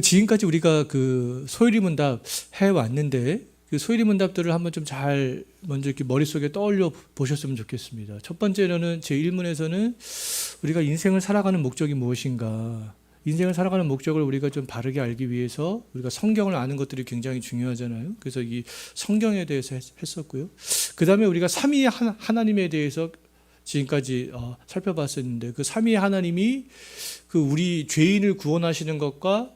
지금까지 우리가 그 소일이문답 해왔는데 그 소일이문답들을 한번 좀 잘 먼저 이렇게 머릿속에 떠올려 보셨으면 좋겠습니다. 첫 번째로는 제 1문에서는 우리가 인생을 살아가는 목적이 무엇인가, 인생을 살아가는 목적을 우리가 좀 바르게 알기 위해서 우리가 성경을 아는 것들이 굉장히 중요하잖아요. 그래서 이 성경에 대해서 했었고요. 그 다음에 우리가 삼위의 하나님에 대해서 지금까지 살펴봤었는데, 그 삼위의 하나님이 그 우리 죄인을 구원하시는 것과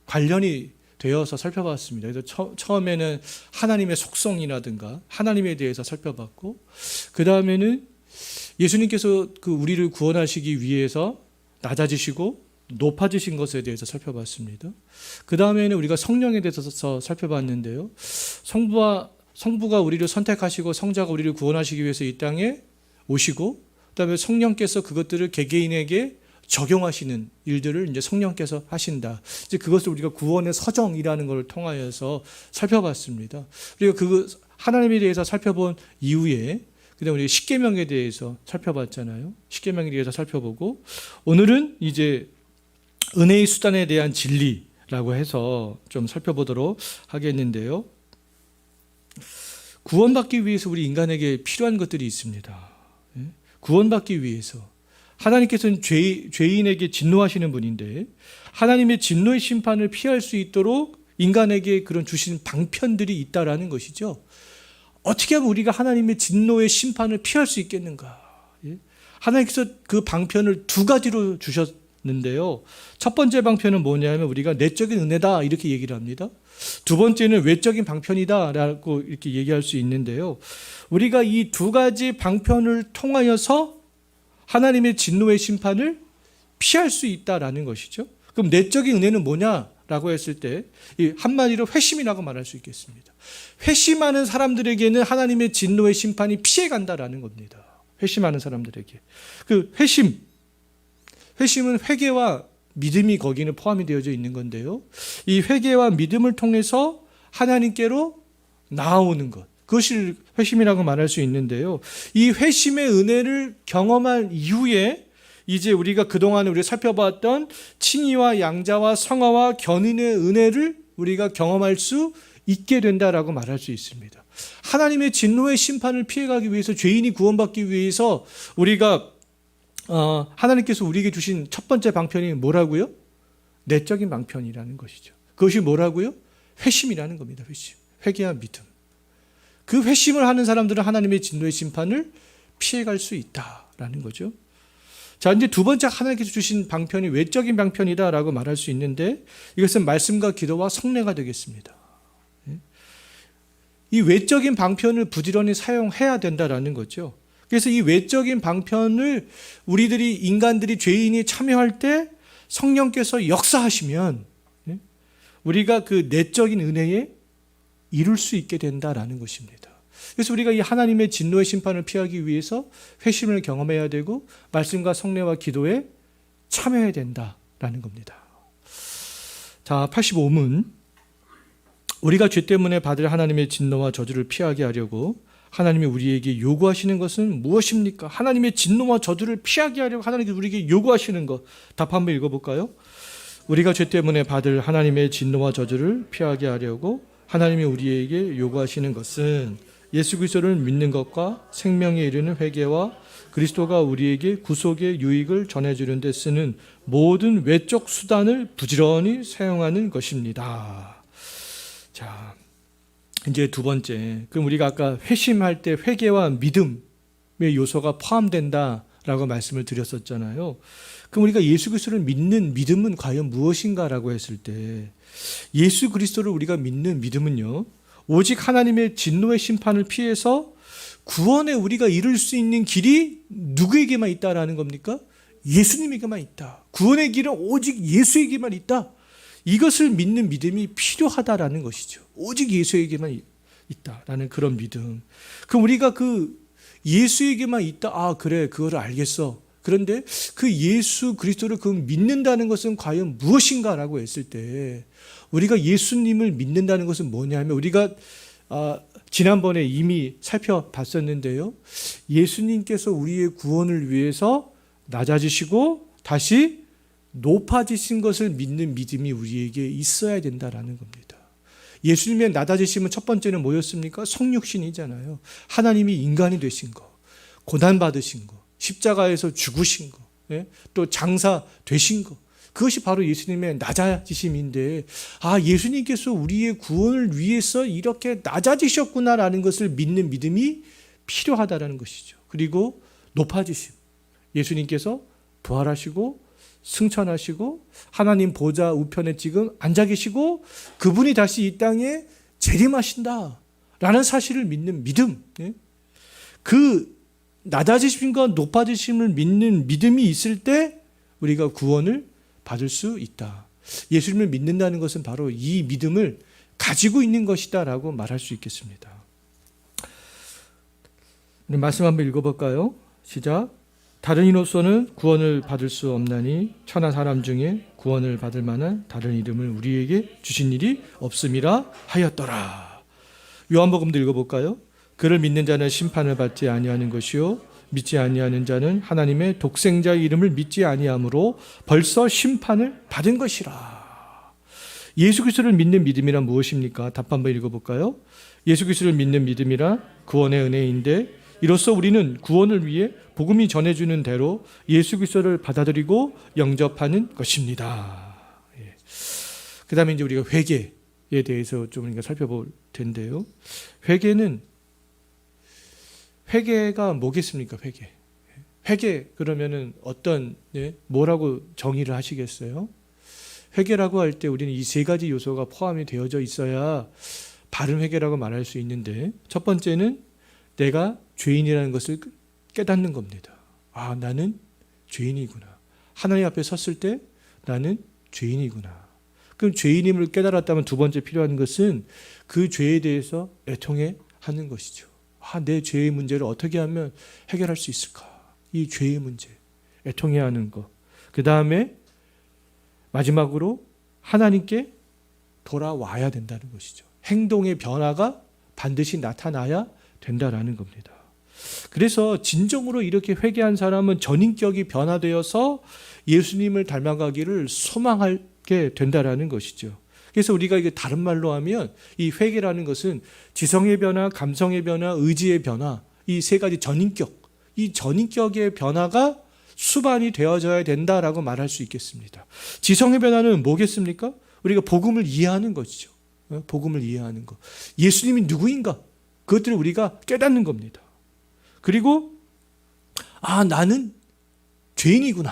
관련이 되어서 살펴봤습니다. 그래서 처음에는 하나님의 속성이라든가 하나님에 대해서 살펴봤고, 그 다음에는 예수님께서 그 우리를 구원하시기 위해서 낮아지시고 높아지신 것에 대해서 살펴봤습니다. 그 다음에는 우리가 성령에 대해서 살펴봤는데요. 성부가 우리를 선택하시고 성자가 우리를 구원하시기 위해서 이 땅에 오시고, 그 다음에 성령께서 그것들을 개개인에게 적용하시는 일들을 이제 성령께서 하신다. 이제 그것을 우리가 구원의 서정이라는 것을 통하여서 살펴봤습니다. 그리고 그 하나님에 대해서 살펴본 이후에 그다음 우리 십계명에 대해서 살펴봤잖아요. 십계명에 대해서 살펴보고, 오늘은 이제 은혜의 수단에 대한 진리라고 해서 좀 살펴보도록 하겠는데요. 구원받기 위해서 우리 인간에게 필요한 것들이 있습니다. 구원받기 위해서 하나님께서는 죄인에게 진노하시는 분인데, 하나님의 진노의 심판을 피할 수 있도록 인간에게 그런 주신 방편들이 있다라는 것이죠. 어떻게 하면 우리가 하나님의 진노의 심판을 피할 수 있겠는가? 하나님께서 그 방편을 두 가지로 주셨는데요. 첫 번째 방편은 뭐냐면 우리가 내적인 은혜다 이렇게 얘기를 합니다. 두 번째는 외적인 방편이다라고 이렇게 얘기할 수 있는데요. 우리가 이 두 가지 방편을 통하여서 하나님의 진노의 심판을 피할 수 있다라는 것이죠. 그럼 내적인 은혜는 뭐냐라고 했을 때 한마디로 회심이라고 말할 수 있겠습니다. 회심하는 사람들에게는 하나님의 진노의 심판이 피해간다라는 겁니다. 회심하는 사람들에게. 그 회심은 회개와 믿음이 거기는 포함이 되어져 있는 건데요. 이 회개와 믿음을 통해서 하나님께로 나아오는 것, 그것을 회심이라고 말할 수 있는데요. 이 회심의 은혜를 경험한 이후에 이제 우리가 그동안 우리가 살펴봤던 칭의와 양자와 성화와 견인의 은혜를 우리가 경험할 수 있게 된다라고 말할 수 있습니다. 하나님의 진노의 심판을 피해가기 위해서, 죄인이 구원받기 위해서 우리가 하나님께서 우리에게 주신 첫 번째 방편이 뭐라고요? 내적인 방편이라는 것이죠. 그것이 뭐라고요? 회심이라는 겁니다. 회심. 회개와 믿음. 그 회심을 하는 사람들은 하나님의 진노의 심판을 피해갈 수 있다라는 거죠. 자, 이제 두 번째 하나님께서 주신 방편이 외적인 방편이다라고 말할 수 있는데, 이것은 말씀과 기도와 성례가 되겠습니다. 이 외적인 방편을 부지런히 사용해야 된다라는 거죠. 그래서 이 외적인 방편을 인간들이 죄인이 참여할 때 성령께서 역사하시면 우리가 그 내적인 은혜에 이룰 수 있게 된다라는 것입니다. 그래서 우리가 이 하나님의 진노의 심판을 피하기 위해서 회심을 경험해야 되고 말씀과 성례와 기도에 참여해야 된다라는 겁니다. 자, 85문. 우리가 죄 때문에 받을 하나님의 진노와 저주를 피하게 하려고 하나님이 우리에게 요구하시는 것은 무엇입니까? 하나님의 진노와 저주를 피하게 하려고 하나님께서 우리에게 요구하시는 것, 답 한번 읽어볼까요? 우리가 죄 때문에 받을 하나님의 진노와 저주를 피하게 하려고 하나님이 우리에게 요구하시는 것은 예수 그리스도를 믿는 것과 생명에 이르는 회개와 그리스도가 우리에게 구속의 유익을 전해주는 데 쓰는 모든 외적 수단을 부지런히 사용하는 것입니다. 자, 이제 두 번째. 그럼 우리가 아까 회심할 때 회개와 믿음의 요소가 포함된다라고 말씀을 드렸었잖아요. 그럼 우리가 예수 그리스도를 믿는 믿음은 과연 무엇인가라고 했을 때, 예수 그리스도를 우리가 믿는 믿음은요, 오직 하나님의 진노의 심판을 피해서 구원에 우리가 이룰 수 있는 길이 누구에게만 있다라는 겁니까? 예수님에게만 있다. 구원의 길은 오직 예수에게만 있다. 이것을 믿는 믿음이 필요하다라는 것이죠. 오직 예수에게만 있다라는 그런 믿음. 그럼 우리가 그 예수에게만 있다. 그래, 그거를 알겠어. 그런데 그 예수 그리스도를 믿는다는 것은 과연 무엇인가라고 했을 때, 우리가 예수님을 믿는다는 것은 뭐냐면, 우리가 지난번에 이미 살펴봤었는데요. 예수님께서 우리의 구원을 위해서 낮아지시고 다시 높아지신 것을 믿는 믿음이 우리에게 있어야 된다라는 겁니다. 예수님의 낮아지심은 첫 번째는 뭐였습니까? 성육신이잖아요. 하나님이 인간이 되신 거, 고난받으신 거, 십자가에서 죽으신 거, 또 장사 되신 거, 그것이 바로 예수님의 낮아지심인데, 예수님께서 우리의 구원을 위해서 이렇게 낮아지셨구나라는 것을 믿는 믿음이 필요하다라는 것이죠. 그리고 높아지심, 예수님께서 부활하시고 승천하시고 하나님 보좌 우편에 지금 앉아 계시고 그분이 다시 이 땅에 재림하신다라는 사실을 믿는 믿음, 그 낮아지심과 높아지심을 믿는 믿음이 있을 때 우리가 구원을 받을 수 있다. 예수님을 믿는다는 것은 바로 이 믿음을 가지고 있는 것이다라고 말할 수 있겠습니다. 말씀 한번 읽어볼까요? 시작. 다른 이로서는 구원을 받을 수 없나니 천하 사람 중에 구원을 받을 만한 다른 이름을 우리에게 주신 일이 없음이라 하였더라. 요한복음도 읽어볼까요? 그를 믿는 자는 심판을 받지 아니하는 것이요 믿지 아니하는 자는 하나님의 독생자의 이름을 믿지 아니하므로 벌써 심판을 받은 것이라. 예수 그리스도를 믿는 믿음이란 무엇입니까? 답 한번 읽어볼까요? 예수 그리스도를 믿는 믿음이란 구원의 은혜인데 이로써 우리는 구원을 위해 복음이 전해주는 대로 예수 그리스도를 받아들이고 영접하는 것입니다. 그 다음에 이제 우리가 회개에 대해서 좀 우리가 살펴볼 텐데요. 회개가 뭐겠습니까? 회개 그러면은 어떤, 뭐라고 정의를 하시겠어요? 회개라고 할 때 우리는 이 세 가지 요소가 포함이 되어져 있어야 바른 회개라고 말할 수 있는데, 첫 번째는 내가 죄인이라는 것을 깨닫는 겁니다. 나는 죄인이구나. 하나님 앞에 섰을 때 나는 죄인이구나. 그럼 죄인임을 깨달았다면 두 번째 필요한 것은 그 죄에 대해서 애통해 하는 것이죠. 내 죄의 문제를 어떻게 하면 해결할 수 있을까? 이 죄의 문제, 애통해 하는 것. 그 다음에 마지막으로 하나님께 돌아와야 된다는 것이죠. 행동의 변화가 반드시 나타나야 된다라는 겁니다. 그래서 진정으로 이렇게 회개한 사람은 전인격이 변화되어서 예수님을 닮아가기를 소망하게 된다라는 것이죠. 그래서 우리가 이게 다른 말로 하면 이 회개라는 것은 지성의 변화, 감성의 변화, 의지의 변화, 이 세 가지 전인격, 이 전인격의 변화가 수반이 되어져야 된다라고 말할 수 있겠습니다. 지성의 변화는 뭐겠습니까? 우리가 복음을 이해하는 것이죠. 복음을 이해하는 것. 예수님이 누구인가? 그것들을 우리가 깨닫는 겁니다. 그리고 나는 죄인이구나.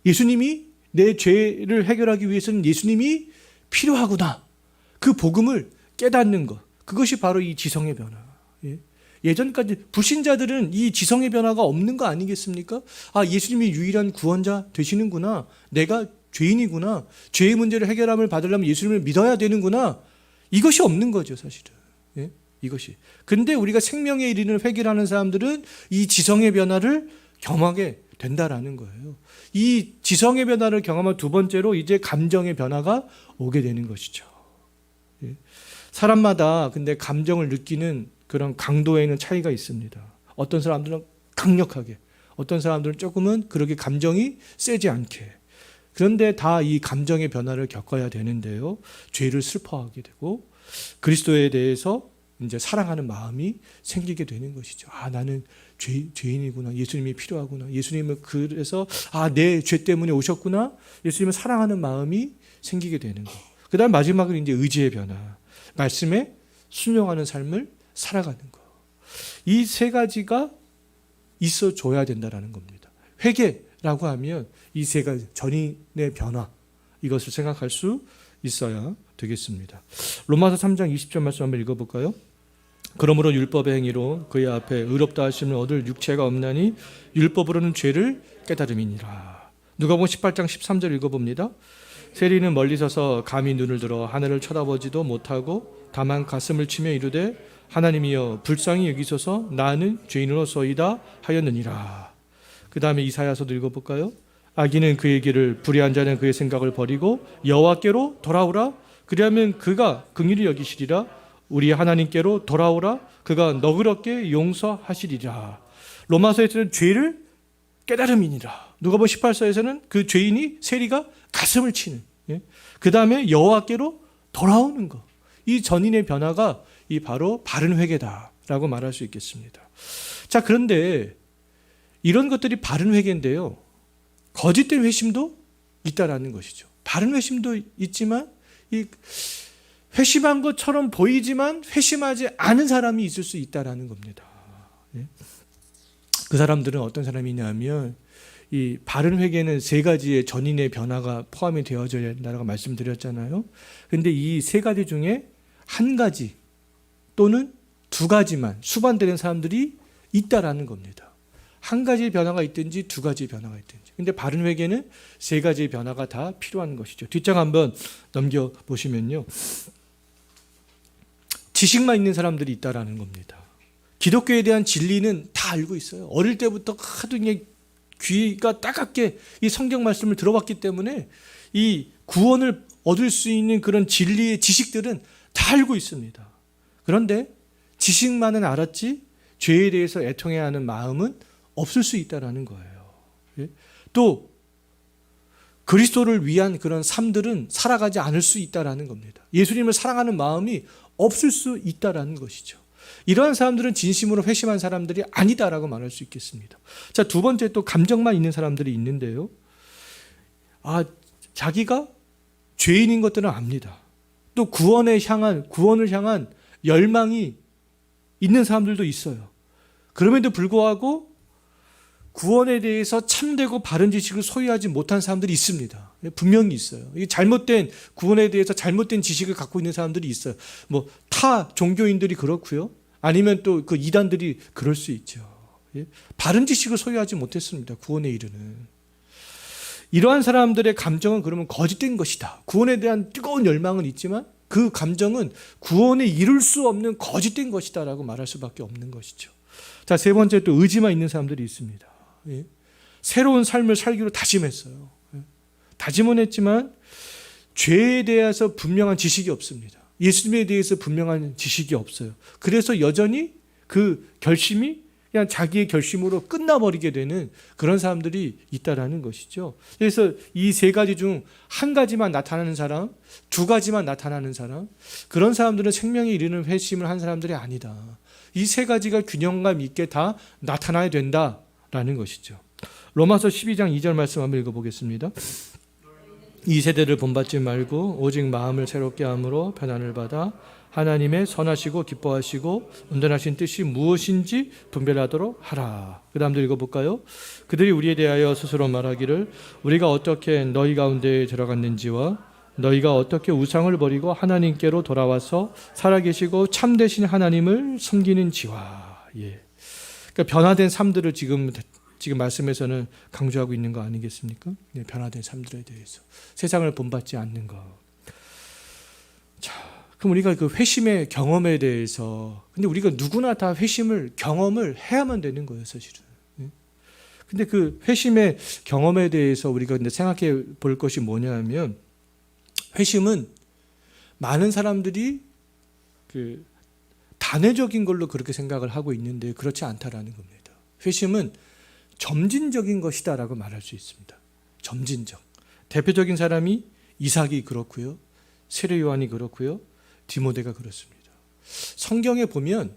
예수님이 내 죄를 해결하기 위해서는 예수님이 필요하구나. 그 복음을 깨닫는 것. 그것이 바로 이 지성의 변화. 예전까지 불신자들은 이 지성의 변화가 없는 거 아니겠습니까? 예수님이 유일한 구원자 되시는구나. 내가 죄인이구나. 죄의 문제를 해결함을 받으려면 예수님을 믿어야 되는구나. 이것이 없는 거죠, 사실은. 이것이. 근데 우리가 생명에 이르는 회개를 하는 사람들은 이 지성의 변화를 경험하게 된다라는 거예요. 이 지성의 변화를 경험한 두 번째로 이제 감정의 변화가 오게 되는 것이죠. 사람마다 근데 감정을 느끼는 그런 강도에는 차이가 있습니다. 어떤 사람들은 강력하게, 어떤 사람들은 조금은 그렇게 감정이 세지 않게. 그런데 다 이 감정의 변화를 겪어야 되는데요. 죄를 슬퍼하게 되고 그리스도에 대해서 이제 사랑하는 마음이 생기게 되는 것이죠. 나는 죄인이구나. 예수님이 필요하구나. 예수님을 그래서 내 죄 때문에 오셨구나. 예수님을 사랑하는 마음이 생기게 되는 것. 그 다음 마지막은 이제 의지의 변화. 말씀에 순종하는 삶을 살아가는 것. 이 세 가지가 있어줘야 된다는 겁니다. 회개라고 하면 이 세 가지 전인의 변화, 이것을 생각할 수 있어야 되겠습니다. 로마서 3장 20절 말씀 한번 읽어볼까요? 그러므로 율법의 행위로 그의 앞에 의롭다 하심을 얻을 육체가 없나니 율법으로는 죄를 깨달음이니라. 누가복음 18장 13절 읽어봅니다. 세리는 멀리 서서 감히 눈을 들어 하늘을 쳐다보지도 못하고 다만 가슴을 치며 이르되 하나님이여 불쌍히 여기소서 나는 죄인으로서이다 하였느니라. 그 다음에 이사야서도 읽어볼까요? 악인은 그의 길을 불의한 자는 그의 생각을 버리고 여호와께로 돌아오라. 그리하면 그가 긍휼히 여기시리라. 우리 하나님께로 돌아오라. 그가 너그럽게 용서하시리라. 로마서에서는 죄를 깨달음이니라. 누가복음 18서에서는 그 죄인이 세리가 가슴을 치는, 그 다음에 여호와께로 돌아오는 것. 이 전인의 변화가 이 바로 바른 회개다라고 말할 수 있겠습니다. 자, 그런데 이런 것들이 바른 회개인데요, 거짓된 회심도 있다라는 것이죠. 바른 회심도 있지만 이 회심한 것처럼 보이지만 회심하지 않은 사람이 있을 수 있다라는 겁니다. 그 사람들은 어떤 사람이냐면, 이 바른 회개는 세 가지의 전인의 변화가 포함이 되어져야 된다고 말씀드렸잖아요. 그런데 이 세 가지 중에 한 가지 또는 두 가지만 수반되는 사람들이 있다라는 겁니다. 한 가지의 변화가 있든지 두 가지의 변화가 있든지. 근데 바른 회개는 세 가지의 변화가 다 필요한 것이죠. 뒷장 한번 넘겨보시면요, 지식만 있는 사람들이 있다라는 겁니다. 기독교에 대한 진리는 다 알고 있어요. 어릴 때부터 하도 귀가 따갑게 이 성경 말씀을 들어봤기 때문에 이 구원을 얻을 수 있는 그런 진리의 지식들은 다 알고 있습니다. 그런데 지식만은 알았지 죄에 대해서 애통해야 하는 마음은 없을 수 있다는 거예요. 또 그리스도를 위한 그런 삶들은 살아가지 않을 수 있다는 겁니다. 예수님을 사랑하는 마음이 없을 수 있다는 것이죠. 이러한 사람들은 진심으로 회심한 사람들이 아니다라고 말할 수 있겠습니다. 자, 두 번째, 또 감정만 있는 사람들이 있는데요, 자기가 죄인인 것들은 압니다. 또 구원을 향한 열망이 있는 사람들도 있어요. 그럼에도 불구하고 구원에 대해서 참되고 바른 지식을 소유하지 못한 사람들이 있습니다. 분명히 있어요. 이게 잘못된 구원에 대해서 잘못된 지식을 갖고 있는 사람들이 있어요. 뭐 타 종교인들이 그렇고요, 아니면 또 그 이단들이 그럴 수 있죠. 바른 지식을 소유하지 못했습니다. 구원에 이르는. 이러한 사람들의 감정은 그러면 거짓된 것이다. 구원에 대한 뜨거운 열망은 있지만 그 감정은 구원에 이룰 수 없는 거짓된 것이다라고 말할 수밖에 없는 것이죠. 자, 세 번째, 또 의지만 있는 사람들이 있습니다. 새로운 삶을 살기로 다짐했어요. 다짐은 했지만 죄에 대해서 분명한 지식이 없습니다. 예수님에 대해서 분명한 지식이 없어요. 그래서 여전히 그 결심이 그냥 자기의 결심으로 끝나버리게 되는 그런 사람들이 있다라는 것이죠. 그래서 이 세 가지 중 한 가지만 나타나는 사람, 두 가지만 나타나는 사람, 그런 사람들은 생명에 이르는 회심을 한 사람들이 아니다. 이 세 가지가 균형감 있게 다 나타나야 된다라는 것이죠. 로마서 12장 2절 말씀 한번 읽어보겠습니다. 이 세대를 본받지 말고 오직 마음을 새롭게 함으로 변화를 받아 하나님의 선하시고 기뻐하시고 온전하신 뜻이 무엇인지 분별하도록 하라. 그 다음도 읽어볼까요? 그들이 우리에 대하여 스스로 말하기를 우리가 어떻게 너희 가운데 들어갔는지와 너희가 어떻게 우상을 버리고 하나님께로 돌아와서 살아계시고 참되신 하나님을 섬기는지와. 그러니까 변화된 삶들을 지금 말씀에서는 강조하고 있는 거 아니겠습니까? 변화된 삶들에 대해서 세상을 본받지 않는 것. 자, 그럼 우리가 그 회심의 경험에 대해서, 근데 우리가 누구나 다 회심을 경험을 해야만 되는 거예요, 사실은. 근데 그 회심의 경험에 대해서 우리가 근데 생각해 볼 것이 뭐냐면, 회심은 많은 사람들이 그 단회적인 걸로 그렇게 생각을 하고 있는데 그렇지 않다라는 겁니다. 회심은 점진적인 것이다라고 말할 수 있습니다. 점진적. 대표적인 사람이 이삭이 그렇고요, 세례 요한이 그렇고요, 디모데가 그렇습니다. 성경에 보면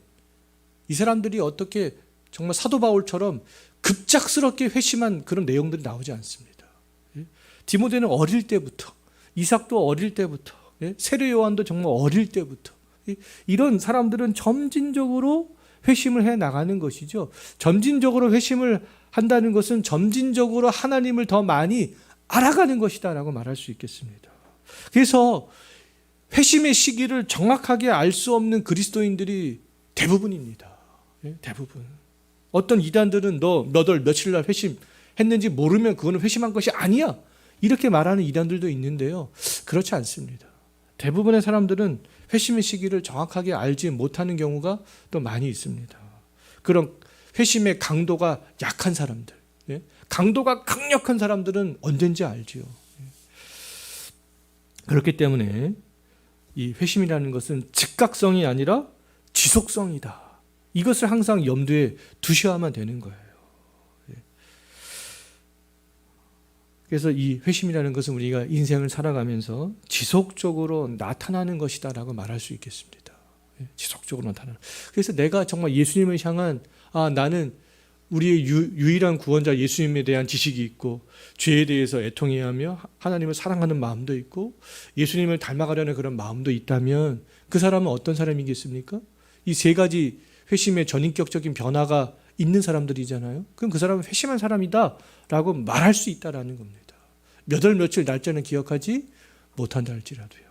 이 사람들이 어떻게 정말 사도 바울처럼 급작스럽게 회심한 그런 내용들이 나오지 않습니다. 디모데는 어릴 때부터, 이삭도 어릴 때부터, 세례 요한도 정말 어릴 때부터, 이런 사람들은 점진적으로 회심을 해 나가는 것이죠. 점진적으로 회심을 한다는 것은 점진적으로 하나님을 더 많이 알아가는 것이다라고 말할 수 있겠습니다. 그래서 회심의 시기를 정확하게 알 수 없는 그리스도인들이 대부분입니다. 대부분. 어떤 이단들은 너 몇 월 며칠 날 회심했는지 모르면 그거는 회심한 것이 아니야, 이렇게 말하는 이단들도 있는데요, 그렇지 않습니다. 대부분의 사람들은 회심의 시기를 정확하게 알지 못하는 경우가 또 많이 있습니다. 그런 회심의 강도가 약한 사람들, 강도가 강력한 사람들은 언젠지 알지요. 그렇기 때문에 이 회심이라는 것은 즉각성이 아니라 지속성이다. 이것을 항상 염두에 두셔야만 되는 거예요. 그래서 이 회심이라는 것은 우리가 인생을 살아가면서 지속적으로 나타나는 것이다라고 말할 수 있겠습니다. 지속적으로 나타나는. 그래서 내가 정말 예수님을 향한 나는 우리의 유일한 구원자 예수님에 대한 지식이 있고 죄에 대해서 애통해야 하며 하나님을 사랑하는 마음도 있고 예수님을 닮아가려는 그런 마음도 있다면 그 사람은 어떤 사람이겠습니까? 이 세 가지 회심의 전인격적인 변화가 있는 사람들이잖아요. 그럼 그 사람은 회심한 사람이다라고 말할 수 있다라는 겁니다. 몇 월 며칠 날짜는 기억하지 못한다 할지라도요.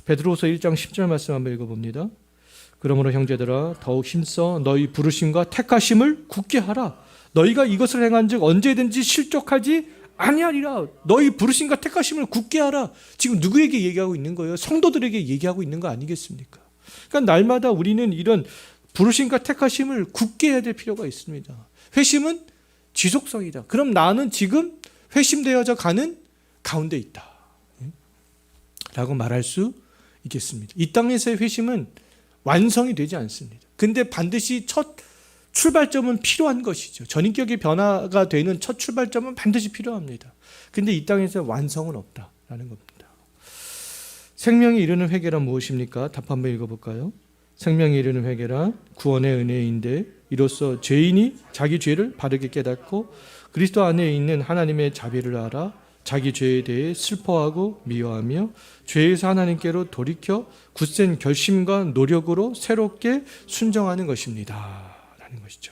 베드로후서 1장 10절 말씀 한번 읽어봅니다. 그러므로 형제들아 더욱 힘써 너희 부르심과 택하심을 굳게 하라. 너희가 이것을 행한즉 언제든지 실족하지 아니하리라. 너희 부르심과 택하심을 굳게 하라. 지금 누구에게 얘기하고 있는 거예요? 성도들에게 얘기하고 있는 거 아니겠습니까? 그러니까 날마다 우리는 이런 부르심과 택하심을 굳게 해야 될 필요가 있습니다. 회심은 지속성이다. 그럼 나는 지금 회심되어져 가는 가운데 있다 라고 말할 수 있겠습니다. 이 땅에서의 회심은 완성이 되지 않습니다. 근데 반드시 첫 출발점은 필요한 것이죠. 전인격의 변화가 되는 첫 출발점은 반드시 필요합니다. 근데 이 땅에서 완성은 없다라는 겁니다. 생명이 이르는 회개란 무엇입니까? 답 한번 읽어볼까요? 생명이 이르는 회개란 구원의 은혜인데 이로써 죄인이 자기 죄를 바르게 깨닫고 그리스도 안에 있는 하나님의 자비를 알아 자기 죄에 대해 슬퍼하고 미워하며 죄에서 하나님께로 돌이켜 굳센 결심과 노력으로 새롭게 순정하는 것입니다. 라는 것이죠.